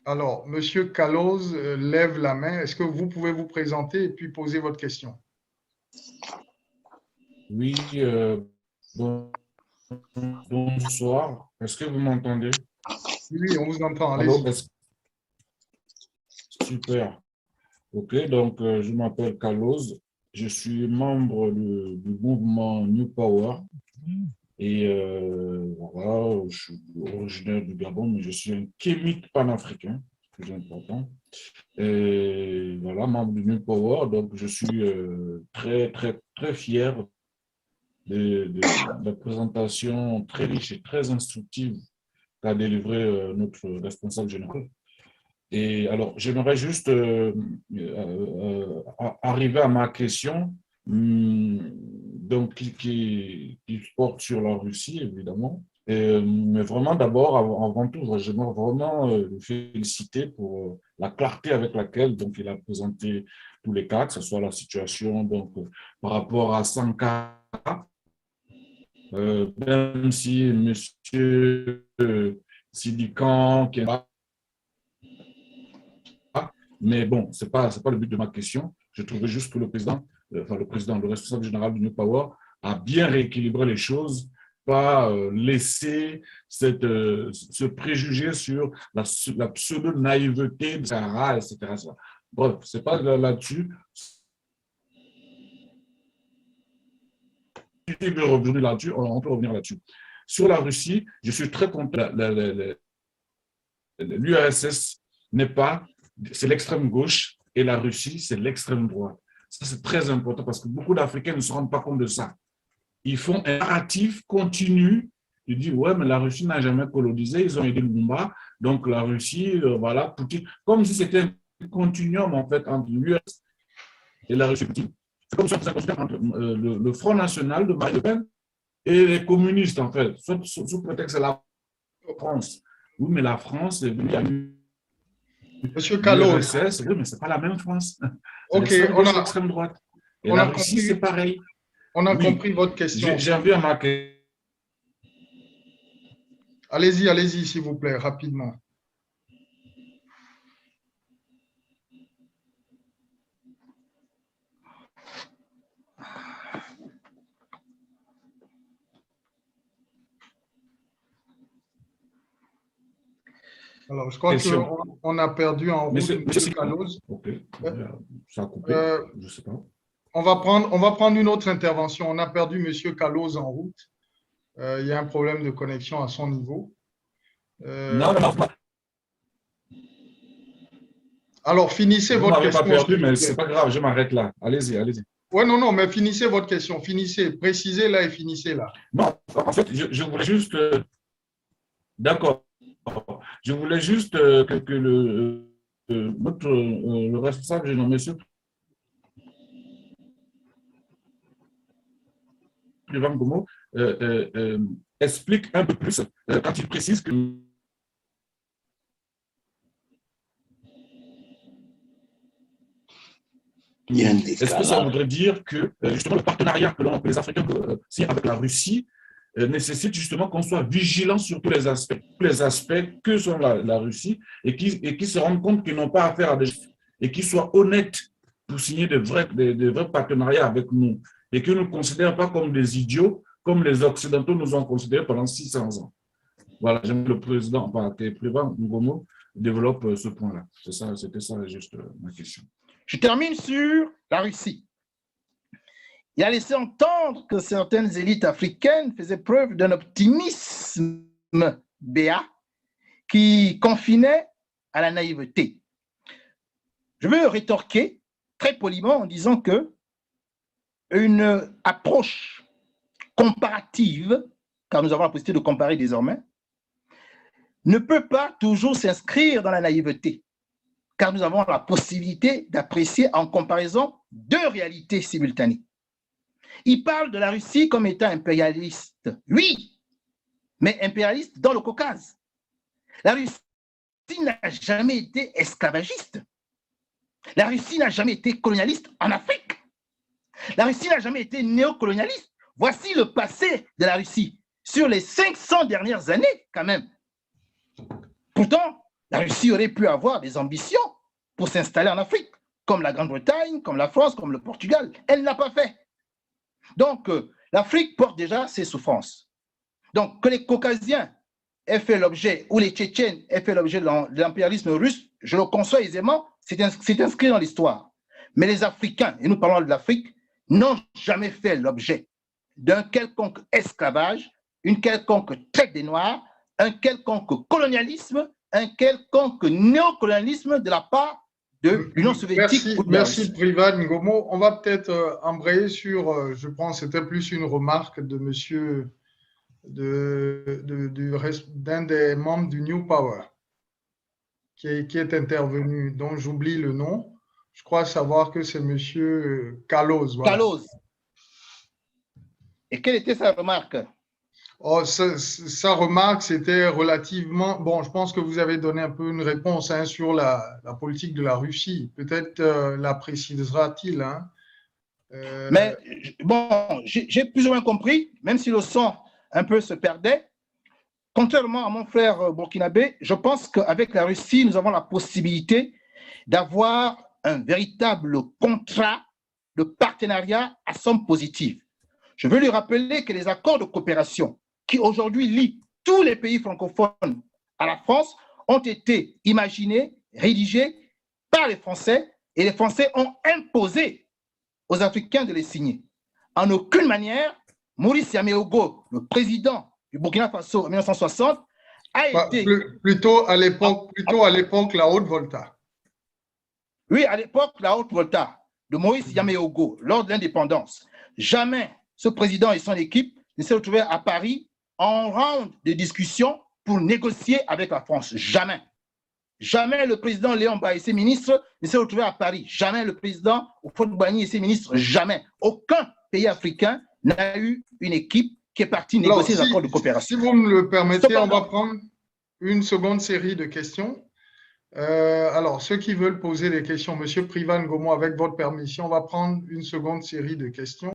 Alors, Monsieur Caloz lève la main. Est-ce que vous pouvez vous présenter et puis poser votre question? Oui, bon- bonsoir. Est-ce que vous m'entendez? Oui, on vous entend. Allô, Allez-y. super. OK, donc je m'appelle Carlos. Je suis membre du mouvement New Power. Et voilà, je suis originaire du Gabon, mais je suis un kémite panafricain, c'est plus important. Et voilà, membre du New Power, donc je suis très, très, très fier de la présentation très riche et très instructive qu'a délivré notre responsable général. Et alors, j'aimerais juste arriver à ma question, donc qui porte sur la Russie, évidemment. Mais vraiment, d'abord, avant tout, j'aimerais vraiment le féliciter pour la clarté avec laquelle donc, il a présenté tous les cas, que ce soit la situation donc, par rapport à Sankara, même si M. Sidikan, qui est là, mais bon, ce n'est pas le but de ma question. Je trouvais juste que le président, le responsable général du New Power, a bien rééquilibré les choses, pas laisser ce préjugé sur la pseudo-naïveté de Sahara, etc. Bref, ce n'est pas là-dessus. Si tu veux revenir là-dessus, on peut revenir là-dessus. Sur la Russie, je suis très content. L'URSS n'est pas, c'est l'extrême gauche et la Russie, c'est l'extrême droite. Ça, c'est très important parce que beaucoup d'Africains ne se rendent pas compte de ça. Ils font un narratif continu. Ils disent, ouais, mais la Russie n'a jamais colonisé, ils ont aidé le Lumumba, donc la Russie, voilà, Poutine, comme si c'était un continuum, en fait, entre l'URSS et la Russie. C'est comme si on faisait entre le Front National de Marine Le Pen et les communistes, en fait, sous prétexte que c'est la France. Oui, mais la France est venue Monsieur Caloz, l'URSS, oui, mais ce n'est pas la même France. C'est OK, l'extrême gauche et l'extrême droite. Et on la a Russie, c'est compris, pareil. on a Oui, compris votre question. j'ai envie à ma question. Allez-y, allez-y, s'il vous plaît, rapidement. Alors, je crois qu'on a perdu en route Monsieur Caloz. OK, ça a coupé, je ne sais pas. On va prendre une autre intervention. On a perdu Monsieur Caloz en route. Il y a un problème de connexion à son niveau. Non. Alors, finissez Vous ne votre m'avez pas question, perdu, s'il vous mais ce plaît. n'est pas grave, je m'arrête là. Allez-y, allez-y. Oui, non, mais finissez votre question. Finissez. Précisez-la et finissez-la. Non, en fait, je voulais juste. D'accord. Je voulais juste que le responsable, monsieur Ivan Gomo, explique un peu plus quand il précise que. Est-ce que ça voudrait dire que justement le partenariat que les Africains signent avec la Russie nécessite justement qu'on soit vigilant sur tous les aspects que sont la Russie et qui se rendent compte qu'ils n'ont pas affaire à des et qui soient honnêtes pour signer de vrais partenariats avec nous et qu'ils ne nous considèrent pas comme des idiots comme les Occidentaux nous ont considérés pendant 600 ans. Voilà, j'aime le président, que le président Ngomo développe ce point-là. C'était ça juste ma question. Je termine sur la Russie. Il a laissé entendre que certaines élites africaines faisaient preuve d'un optimisme béat qui confinait à la naïveté. Je veux rétorquer très poliment en disant que une approche comparative, car nous avons la possibilité de comparer désormais, ne peut pas toujours s'inscrire dans la naïveté, car nous avons la possibilité d'apprécier en comparaison deux réalités simultanées. Il parle de la Russie comme étant impérialiste. Oui, mais impérialiste dans le Caucase. La Russie n'a jamais été esclavagiste. La Russie n'a jamais été colonialiste en Afrique. La Russie n'a jamais été néocolonialiste. Voici le passé de la Russie sur les 500 dernières années quand même. Pourtant, La Russie aurait pu avoir des ambitions pour s'installer en Afrique, comme la Grande-Bretagne, comme la France, comme le Portugal. Elle ne l'a pas fait. Donc, l'Afrique porte déjà ses souffrances. Donc, que les Caucasiens aient fait l'objet, ou les Tchétchènes aient fait l'objet de l'impérialisme russe, je le conçois aisément, c'est inscrit dans l'histoire. Mais les Africains, et nous parlons de l'Afrique, n'ont jamais fait l'objet d'un quelconque esclavage, une quelconque traite des Noirs, un quelconque colonialisme, un quelconque néocolonialisme de la part de l'Union soviétique. Merci Privan Ngomo. On va peut-être embrayer sur, je pense, c'était plus une remarque de monsieur, d'un des membres du New Power qui est intervenu, dont j'oublie le nom. Je crois savoir que c'est monsieur Kalos. Voilà. Kalos. Et quelle était sa remarque? Oh, sa remarque, c'était relativement… Bon, je pense que vous avez donné un peu une réponse hein, sur la politique de la Russie. Peut-être la précisera-t-il. Hein. Mais bon, j'ai plus ou moins compris, même si le son un peu se perdait. Contrairement à mon frère burkinabé, je pense qu'avec la Russie, nous avons la possibilité d'avoir un véritable contrat de partenariat à somme positive. Je veux lui rappeler que les accords de coopération qui aujourd'hui lient tous les pays francophones à la France ont été imaginés, rédigés par les Français et les Français ont imposé aux Africains de les signer. En aucune manière, Maurice Yaméogo, le président du Burkina Faso en 1960, a été… Plutôt à l'époque, la Haute-Volta. Oui, à l'époque, la Haute-Volta de Maurice Yaméogo, lors de l'indépendance. Jamais ce président et son équipe ne s'est retrouvé à Paris en round de discussion pour négocier avec la France. Jamais. Jamais le président Léon Mba et ses ministres ne s'est retrouvé à Paris. Jamais le président Houphouët-Boigny et ses ministres. Jamais. Aucun pays africain n'a eu une équipe qui est partie négocier les accords de coopération. Si vous me le permettez, on va prendre une seconde série de questions. Alors, ceux qui veulent poser des questions, Monsieur Privan Ngomo, avec votre permission, on va prendre une seconde série de questions.